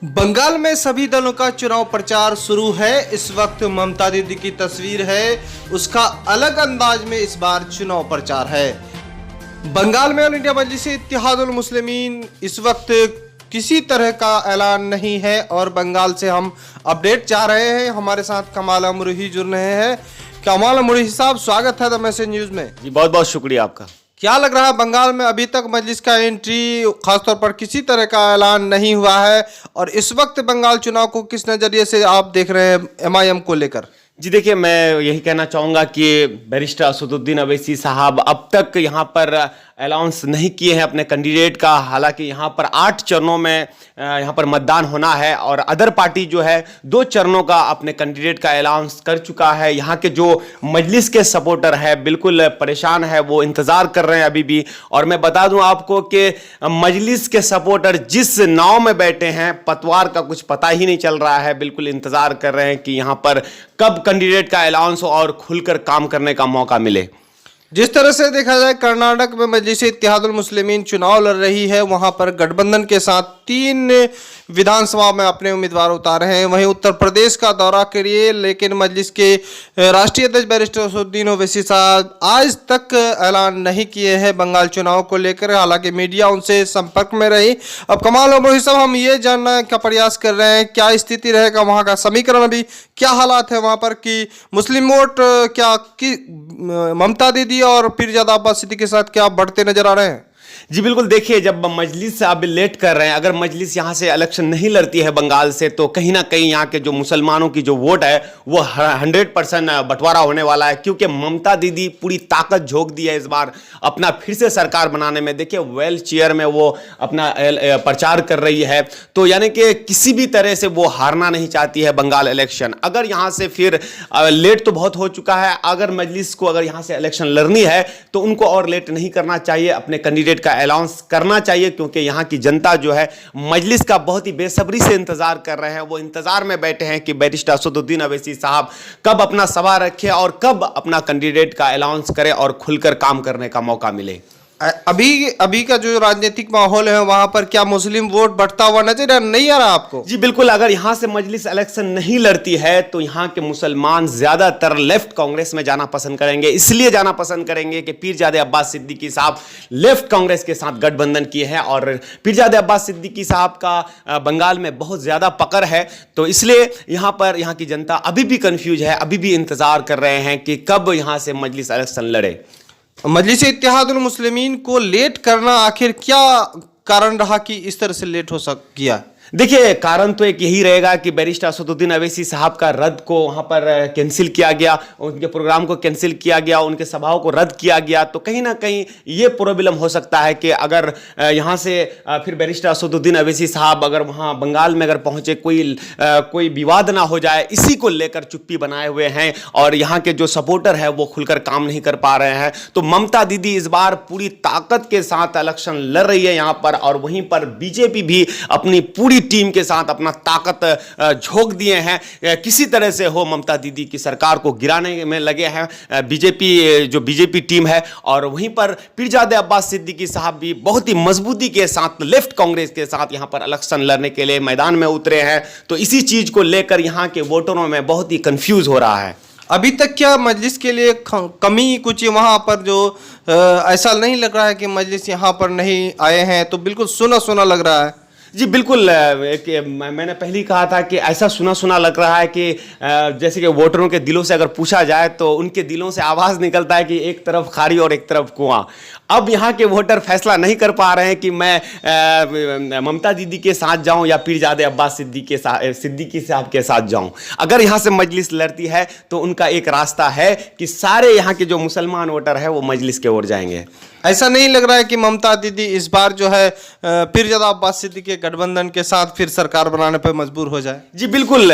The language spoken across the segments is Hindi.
बंगाल में सभी दलों का चुनाव प्रचार शुरू है। इस वक्त ममता दीदी की तस्वीर है, उसका अलग अंदाज में इस बार चुनाव प्रचार है। बंगाल में ऑल इंडिया मजलिस-ए-इत्तेहादुल मुस्लिमीन इस वक्त किसी तरह का ऐलान नहीं है और बंगाल से हम अपडेट चाह रहे हैं। हमारे साथ कमाल अमरोही जुड़ रहे हैं। कमाल अमरोही साहब, स्वागत है द मैसेज न्यूज में। जी बहुत बहुत शुक्रिया आपका। क्या लग रहा है, बंगाल में अभी तक मजलिस का एंट्री खासतौर पर किसी तरह का ऐलान नहीं हुआ है और इस वक्त बंगाल चुनाव को किस नजरिए से आप देख रहे हैं एमआईएम को लेकर? जी देखिए, मैं यही कहना चाहूँगा कि बैरिस्टर असदुद्दीन अवैसी साहब अब तक यहाँ पर अनाउंस नहीं किए हैं अपने कैंडिडेट का। हालांकि यहाँ पर 8 चरणों में यहाँ पर मतदान होना है और अदर पार्टी जो है 2 चरणों का अपने कैंडिडेट का अनाउंस कर चुका है। यहाँ के जो मजलिस के सपोर्टर है बिल्कुल परेशान है, वो इंतज़ार कर रहे हैं अभी भी। और मैं बता दूं आपको कि मजलिस के सपोर्टर जिस नाव में बैठे हैं, पतवार का कुछ पता ही नहीं चल रहा है। बिल्कुल इंतज़ार कर रहे हैं कि यहाँ पर कब कैंडिडेट का अनाउंस हो और खुलकर काम करने का मौका मिले। जिस तरह से देखा जाए, कर्नाटक में मजलिस-ए-इत्तेहादुल मुस्लिमीन चुनाव लड़ रही है, वहां पर गठबंधन के साथ 3 विधानसभा में अपने उम्मीदवार उतारे हैं। वहीं उत्तर प्रदेश का दौरा करिए, लेकिन मजलिस के राष्ट्रीय अध्यक्ष बैरिस्टर असदुद्दीन ओवैसी साहब आज तक ऐलान नहीं किए हैं बंगाल चुनाव को लेकर। हालांकि मीडिया उनसे संपर्क में रही। अब कमाल अमरोही साहब, हम ये जानने का प्रयास कर रहे हैं क्या स्थिति रहेगा वहाँ का समीकरण, अभी क्या हालात है वहाँ पर कि मुस्लिम वोट क्या ममता दीदी और पीरजादा अब्बास सिद्दीकी के साथ क्या बढ़ते नजर आ रहे हैं? जी बिल्कुल, देखिए जब मजलिस अब लेट कर रहे हैं, अगर मजलिस यहाँ से इलेक्शन नहीं लड़ती है बंगाल से, तो कहीं ना कहीं यहाँ के जो मुसलमानों की जो वोट है वो 100% बंटवारा होने वाला है। क्योंकि ममता दीदी पूरी ताकत झोंक दी है इस बार अपना फिर से सरकार बनाने में। देखिए व्हील चेयर में वो अपना प्रचार कर रही है, तो यानी कि किसी भी तरह से वो हारना नहीं चाहती है बंगाल इलेक्शन। अगर यहाँ से फिर लेट तो बहुत हो चुका है, अगर मजलिस को अगर यहाँ से इलेक्शन लड़नी है तो उनको और लेट नहीं करना चाहिए, अपने कैंडिडेट का अनाउंस करना चाहिए। क्योंकि यहाँ की जनता जो है मजलिस का बहुत ही बेसब्री से इंतजार कर रहे हैं। वो इंतजार में बैठे हैं कि बैरिस्टर असदुद्दीन अवैसी साहब कब अपना सभा रखें और कब अपना कैंडिडेट का अनाउंस करें और खुलकर काम करने का मौका मिले। अभी का जो राजनीतिक माहौल है वहां पर क्या मुस्लिम वोट बढ़ता हुआ नजर नहीं आ रहा आपको? जी बिल्कुल, अगर यहां से मजलिस इलेक्शन नहीं लड़ती है तो यहां के मुसलमान ज्यादातर लेफ्ट कांग्रेस में जाना पसंद करेंगे। इसलिए जाना पसंद करेंगे कि पीरजादे अब्बास सिद्दीकी साहब लेफ्ट कांग्रेस के साथ गठबंधन किए हैं और पीरजादे अब्बास सिद्दीकी साहब का बंगाल में बहुत ज्यादा पकड़ है। तो इसलिए यहाँ की जनता अभी भी कंफ्यूज है, अभी भी इंतजार कर रहे हैं कि कब यहां से मजलिस इलेक्शन लड़े। मजलिस-ए-इत्तेहादुल मुस्लिमीन को लेट करना आखिर क्या कारण रहा कि इस तरह से लेट हो गया? देखिए कारण तो एक यही रहेगा कि बैरिस्टर असदुद्दीन अवैसी साहब का रद्द को वहाँ पर कैंसिल किया गया, उनके प्रोग्राम को कैंसिल किया गया, उनके सभाओं को रद्द किया गया। तो कहीं ना कहीं ये प्रॉब्लम हो सकता है कि अगर यहाँ से फिर बैरिस्टर असदुद्दीन अवैसी साहब अगर वहाँ बंगाल में अगर पहुँचे, कोई विवाद ना हो जाए, इसी को लेकर चुप्पी बनाए हुए हैं और यहाँ के जो सपोर्टर है वो खुलकर काम नहीं कर पा रहे हैं। तो ममता दीदी इस बार पूरी ताकत के साथ इलेक्शन लड़ रही है यहाँ पर, और वहीं पर बीजेपी भी अपनी पूरी टीम के साथ अपना ताकत झोंक दिए हैं। किसी तरह से हो ममता दीदी की सरकार को गिराने में लगे हैं बीजेपी टीम है। और वहीं पर पीरजादे अब्बास सिद्दीकी साहब भी बहुत ही मजबूती के साथ लेफ्ट कांग्रेस के साथ यहां पर इलेक्शन लड़ने के लिए मैदान में उतरे हैं। तो इसी चीज को लेकर यहां के वोटरों में बहुत ही कंफ्यूज हो रहा है। अभी तक क्या मजलिस के लिए कमी कुछ वहां पर जो ऐसा नहीं लग रहा है कि मजलिस यहां पर नहीं आए हैं, तो बिल्कुल सुना सुना लग रहा है? जी बिल्कुल, मैंने पहले ही कहा था कि ऐसा सुना सुना लग रहा है कि जैसे कि वोटरों के दिलों से अगर पूछा जाए तो उनके दिलों से आवाज़ निकलता है कि एक तरफ खारी और एक तरफ कुआं। अब यहाँ के वोटर फैसला नहीं कर पा रहे हैं कि मैं ममता दीदी के साथ जाऊं या पीरजादे अब्बास सिद्दीकी साहब के साथ जाऊं। अगर यहाँ से मजलिस लड़ती है तो उनका एक रास्ता है कि सारे यहाँ के जो मुसलमान वोटर है वो मजलिस के ओर जाएंगे। ऐसा नहीं लग रहा है कि ममता दीदी इस बार जो है पीरजादा अब्बास सिद्दीकी के गठबंधन के साथ फिर सरकार बनाने पर मजबूर हो जाए? जी बिल्कुल,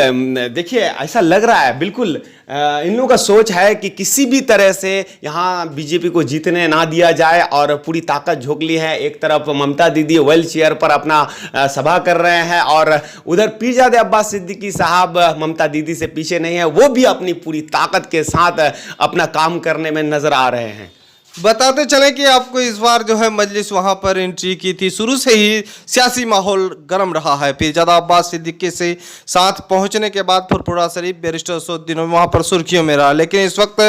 देखिए ऐसा लग रहा है बिल्कुल। इन लोगों का सोच है कि किसी भी तरह से यहाँ बीजेपी को जीतने ना दिया जाए और पूरी ताकत झोंक ली है। एक तरफ ममता दीदी व्हील चेयर पर अपना सभा कर रहे हैं और उधर पीरजादे अब्बास सिद्दीकी साहब ममता दीदी से पीछे नहीं है, वो भी अपनी पूरी ताकत के साथ अपना काम करने में नजर आ रहे हैं। बताते चले कि आपको इस बार जो है मजलिस वहां पर एंट्री की थी, शुरू से ही सियासी माहौल गर्म रहा है। पीरजादा अब्बास सिद्दीकी से साथ पहुंचने के बाद फुरपुरा शरीफ बैरिस्टर असदुद्दीन वहां पर सुर्खियों में रहा, लेकिन इस वक्त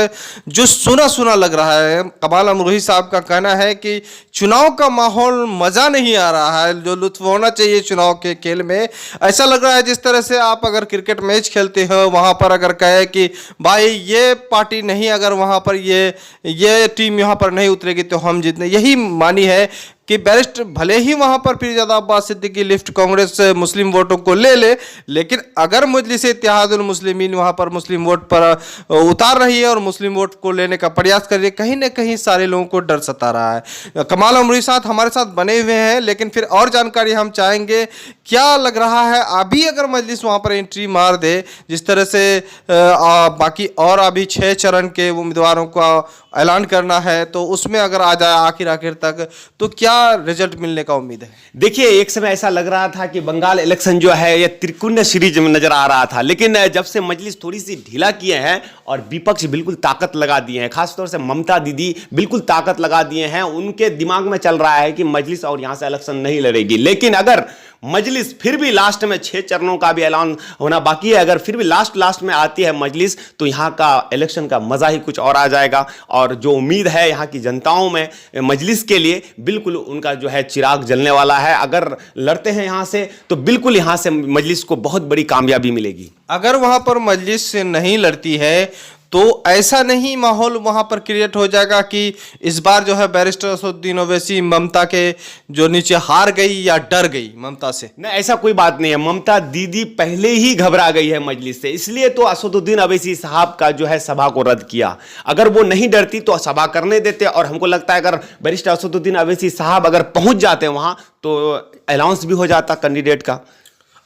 जो सुना सुना लग रहा है, कमाल अमरोही साहब का कहना है कि चुनाव का माहौल मजा नहीं आ रहा है, जो लुत्फ होना चाहिए चुनाव के खेल में। ऐसा लग रहा है जिस तरह से आप अगर क्रिकेट मैच खेलते हो, वहां पर अगर कहे कि भाई ये पार्टी नहीं, अगर वहां पर ये टीम यहाँ पर नहीं उतरेगी तो हम जीतने, यही मानी है कि बैरिस्टर भले ही वहां पर पीरजादा अब्बास सिद्दीकी लिफ्ट कांग्रेस मुस्लिम वोटों को ले ले, लेकिन अगर मजलिस इत्तेहादुल मुस्लिमीन वहां पर मुस्लिम वोट पर उतार रही है और मुस्लिम वोट को लेने का प्रयास कर रही है, कहीं ना कहीं सारे लोगों को डर सता रहा है। कमाल अमरी साथ हमारे साथ बने हुए हैं, लेकिन फिर और जानकारी हम चाहेंगे, क्या लग रहा है अभी अगर मजलिस वहां पर एंट्री मार दे, जिस तरह से बाकी और अभी 6 चरण के उम्मीदवारों का ऐलान करना है, तो उसमें अगर आ जाए आखिर तक तो क्या रिजल्ट मिलने का उम्मीद है? देखिए, एक समय ऐसा लग रहा था कि बंगाल इलेक्शन जो है ये त्रिकोणीय सीरीज में नजर आ रहा था, लेकिन जब से मजलिस थोड़ी सी ढीला किए हैं और विपक्ष बिल्कुल ताकत लगा दिए हैं, खासतौर से ममता दीदी बिल्कुल ताकत लगा दिए हैं, उनके दिमाग में चल रहा है कि मजलिस और यहां से इलेक्शन नहीं लड़ेगी। लेकिन अगर मजलिस फिर भी लास्ट में 6 चरणों का भी ऐलान होना बाकी है, अगर फिर भी लास्ट में आती है मजलिस, तो यहाँ का इलेक्शन का मजा ही कुछ और आ जाएगा। और जो उम्मीद है यहाँ की जनताओं में मजलिस के लिए, बिल्कुल उनका जो है चिराग जलने वाला है। अगर लड़ते हैं यहाँ से तो बिल्कुल यहाँ से मजलिस को बहुत बड़ी कामयाबी मिलेगी। अगर वहां पर मजलिस नहीं लड़ती है तो ऐसा नहीं माहौल वहां पर क्रिएट हो जाएगा कि इस बार जो है बैरिस्टर असदुद्दीन ओवैसी ममता के जो नीचे हार गई या डर गई ममता से? नहीं, ऐसा कोई बात नहीं है। ममता दीदी पहले ही घबरा गई है मजलिस से, इसलिए तो असदुद्दीन ओवैसी साहब का जो है सभा को रद्द किया। अगर वो नहीं डरती तो सभा करने देते, और हमको लगता है अगर बैरिस्टर असदुद्दीन ओवैसी साहब अगर पहुंच जाते वहां तो अनाउंस भी हो जाता कैंडिडेट का।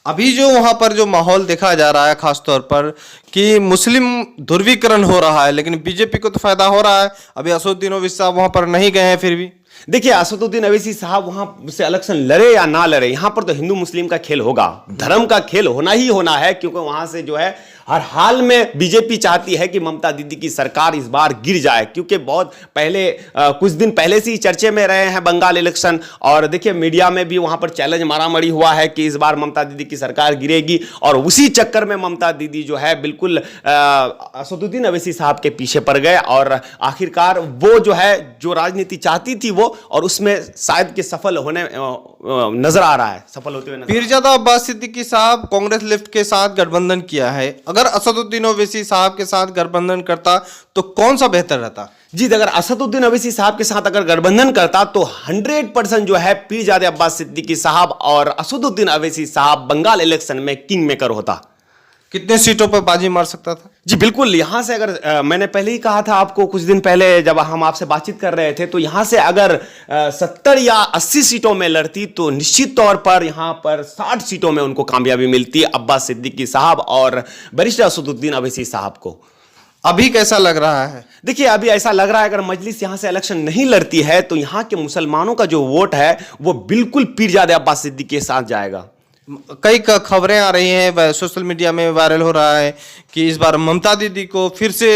अभी जो वहां पर जो माहौल देखा जा रहा है खासतौर पर कि मुस्लिम ध्रुवीकरण हो रहा है, लेकिन बीजेपी को तो फायदा हो रहा है। अभी असदुद्दीन ओवैसी साहब वहां पर नहीं गए हैं, फिर भी देखिए, असदुद्दीन ओवैसी साहब वहां से इलेक्शन लड़े या ना लड़े, यहां पर तो हिंदू मुस्लिम का खेल होगा, धर्म का खेल होना ही होना है, क्योंकि वहां से जो है हर हाल में बीजेपी चाहती है कि ममता दीदी की सरकार इस बार गिर जाए, क्योंकि बहुत पहले कुछ दिन पहले से ही चर्चे में रहे हैं बंगाल इलेक्शन। और देखिए, मीडिया में भी वहां पर चैलेंज मारामारी हुआ है कि इस बार ममता दीदी की सरकार गिरेगी, और उसी चक्कर में ममता दीदी जो है बिल्कुल असदुद्दीन ओवैसी साहब के पीछे पड़ गए, और आखिरकार वो जो है जो राजनीति चाहती थी वो, और उसमें शायद के सफल होने नजर आ रहा है, सफल होते हुए। पीरजादा अब्बास सिद्दीकी साहब कांग्रेस लेफ्ट के साथ गठबंधन किया है, अगर असदुद्दीन ओवैसी साहब के साथ गठबंधन करता तो कौन सा बेहतर रहता? जी, अगर असदुद्दीन ओवैसी साहब के साथ अगर गठबंधन करता तो 100% जो है पीरजादा अब्बास सिद्दीकी साहब और असदुद्दीन ओवैसी साहब बंगाल इलेक्शन में किंग मेकर होता। कितने सीटों पर बाजी मार सकता था? जी बिल्कुल, यहां से अगर मैंने पहले ही कहा था आपको कुछ दिन पहले जब हम आपसे बातचीत कर रहे थे, तो यहां से अगर 70 या 80 सीटों में लड़ती तो निश्चित तौर पर यहां पर 60 सीटों में उनको कामयाबी मिलती, अब्बास सिद्दीकी साहब और बैरिस्टर असदुद्दीन ओवैसी साहब को। अभी कैसा लग रहा है? देखिए, अभी ऐसा लग रहा है अगर मजलिस यहां से इलेक्शन नहीं लड़ती है तो यहां के मुसलमानों का जो वोट है वो बिल्कुल पीरजादा अब्बास सिद्दीकी के साथ जाएगा। कई खबरें आ रही हैं, सोशल मीडिया में वायरल हो रहा है कि इस बार ममता दीदी को फिर से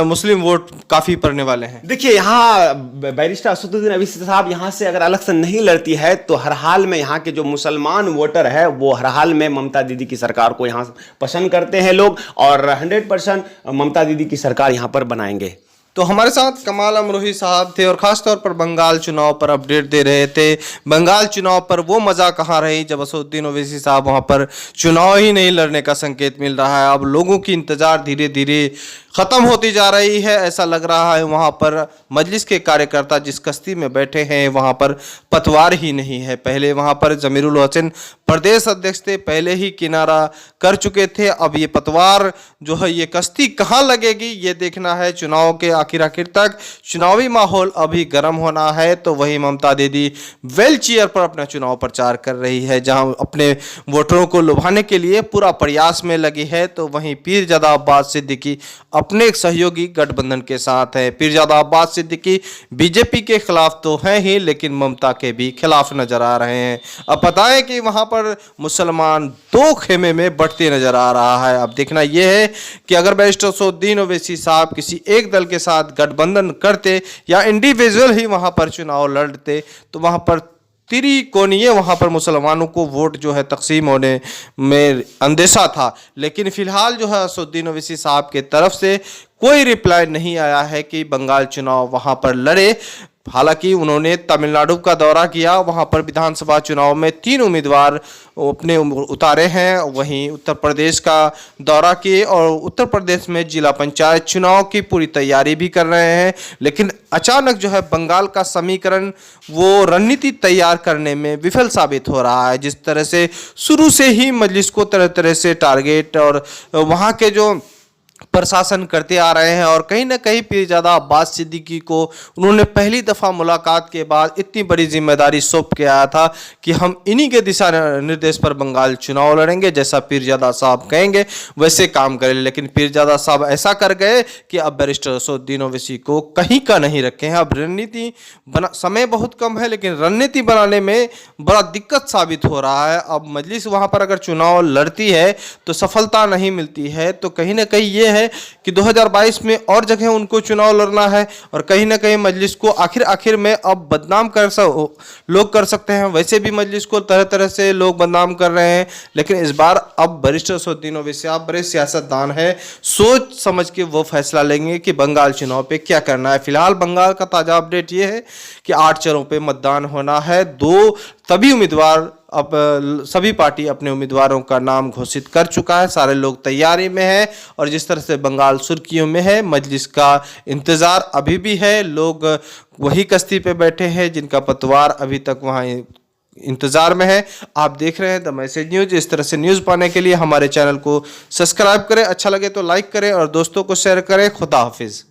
मुस्लिम वोट काफी पड़ने वाले हैं। देखिए, यहाँ बैरिस्टर असदुद्दीन ओवैसी साहब यहाँ से अगर इलेक्शन नहीं लड़ती है तो हर हाल में यहाँ के जो मुसलमान वोटर है वो हर हाल में ममता दीदी की सरकार को यहाँ पसंद करते हैं लोग, और 100% ममता दीदी की सरकार यहाँ पर बनाएंगे। तो हमारे साथ कमाल अमरोही साहब थे और खासतौर पर बंगाल चुनाव पर अपडेट दे रहे थे। बंगाल चुनाव पर वो मजा कहाँ रही जब असदुद्दीन ओवैसी साहब वहाँ पर चुनाव ही नहीं लड़ने का संकेत मिल रहा है। अब लोगों की इंतजार धीरे धीरे खत्म होती जा रही है। ऐसा लग रहा है वहाँ पर मजलिस के कार्यकर्ता जिस कश्ती में बैठे हैं वहाँ पर पतवार ही नहीं है। पहले वहाँ पर जमीरुल हसन प्रदेश अध्यक्ष थे, पहले ही किनारा कर चुके थे। अब ये पतवार जो है ये कश्ती कहाँ लगेगी ये देखना है। चुनाव के आखिर तक चुनावी माहौल अभी गर्म होना है। तो वही ममता दीदी व्हील चेयर पर अपना चुनाव प्रचार कर रही है, जहां अपने वोटरों को लुभाने के लिए पूरा प्रयास में लगी है। तो वहीं पीरजादा अब्बास सिद्दीकी अपने एक सहयोगी गठबंधन के साथ है। पीरजादा अब्बास सिद्दीकी बीजेपी के खिलाफ तो हैं ही, लेकिन ममता के भी खिलाफ नजर आ रहे हैं। अब पता है कि वहां पर मुसलमान दो खेमे में बढ़ते नजर आ रहा है। अब देखना यह है कि अगर बैरिस्टर असदुद्दीन ओवैसी साहब किसी एक दल के साथ गठबंधन करते या इंडिविजुअल ही वहाँ पर चुनाव लड़ते तो वहाँ पर त्रिकोणीय वहाँ पर मुसलमानों को वोट जो है तकसीम होने में अंदेशा था। लेकिन फिलहाल जो है असदुद्दीन ओवैसी साहब के तरफ से कोई रिप्लाई नहीं आया है कि बंगाल चुनाव वहाँ पर लड़े। हालांकि उन्होंने तमिलनाडु का दौरा किया, वहाँ पर विधानसभा चुनाव में 3 उम्मीदवार अपने उतारे हैं। वहीं उत्तर प्रदेश का दौरा किए और उत्तर प्रदेश में जिला पंचायत चुनाव की पूरी तैयारी भी कर रहे हैं। लेकिन अचानक जो है बंगाल का समीकरण वो रणनीति तैयार करने में विफल साबित हो रहा है। जिस तरह से शुरू से ही मजलिस को तरह तरह से टारगेट और वहाँ के जो प्रशासन करते आ रहे हैं और कहीं ना कहीं पीरजादा अब्बास सिद्दीकी को उन्होंने पहली दफ़ा मुलाकात के बाद इतनी बड़ी जिम्मेदारी सौंप के आया था कि हम इन्हीं के दिशा निर्देश पर बंगाल चुनाव लड़ेंगे, जैसा पीरजादा साहब कहेंगे वैसे काम करें। लेकिन पीरजादा साहब ऐसा कर गए कि अब बैरिस्टर असदुद्दीन ओवैसी को कहीं का नहीं रखे हैं। अब रणनीति बना, समय बहुत कम है लेकिन रणनीति बनाने में बड़ा दिक्कत साबित हो रहा है। अब मजलिस वहाँ पर अगर चुनाव लड़ती है तो सफलता नहीं मिलती है, तो कहीं ना कहीं ये है कि 2022 में और जगह उनको चुनाव लड़ना है और कहीं ना कहीं मजलिस को आखिर में अब बदनाम लोग कर सकते हैं। वैसे भी मजलिस को तरह तरह से लोग बदनाम कर रहे हैं, लेकिन इस बार अब बैरिस्टर असदुद्दीन ओवैसी आप बड़े सियासतदान हैं, सोच समझ के वो फैसला लेंगे कि बंगाल चुनाव पे क्या करना है। फिलहाल बंगाल का ताज़ा अपडेट ये है कि 8 चरणों पे मतदान होना है। सभी उम्मीदवार अब सभी पार्टी अपने उम्मीदवारों का नाम घोषित कर चुका है, सारे लोग तैयारी में हैं और जिस तरह से बंगाल सुर्खियों में है, मजलिस का इंतज़ार अभी भी है। लोग वही कश्ती पे बैठे हैं जिनका पतवार अभी तक वहाँ इंतज़ार में है। आप देख रहे हैं द मैसेज न्यूज़। इस तरह से न्यूज़ पाने के लिए हमारे चैनल को सब्सक्राइब करें, अच्छा लगे तो लाइक करें और दोस्तों को शेयर करें। खुदा हाफिज़।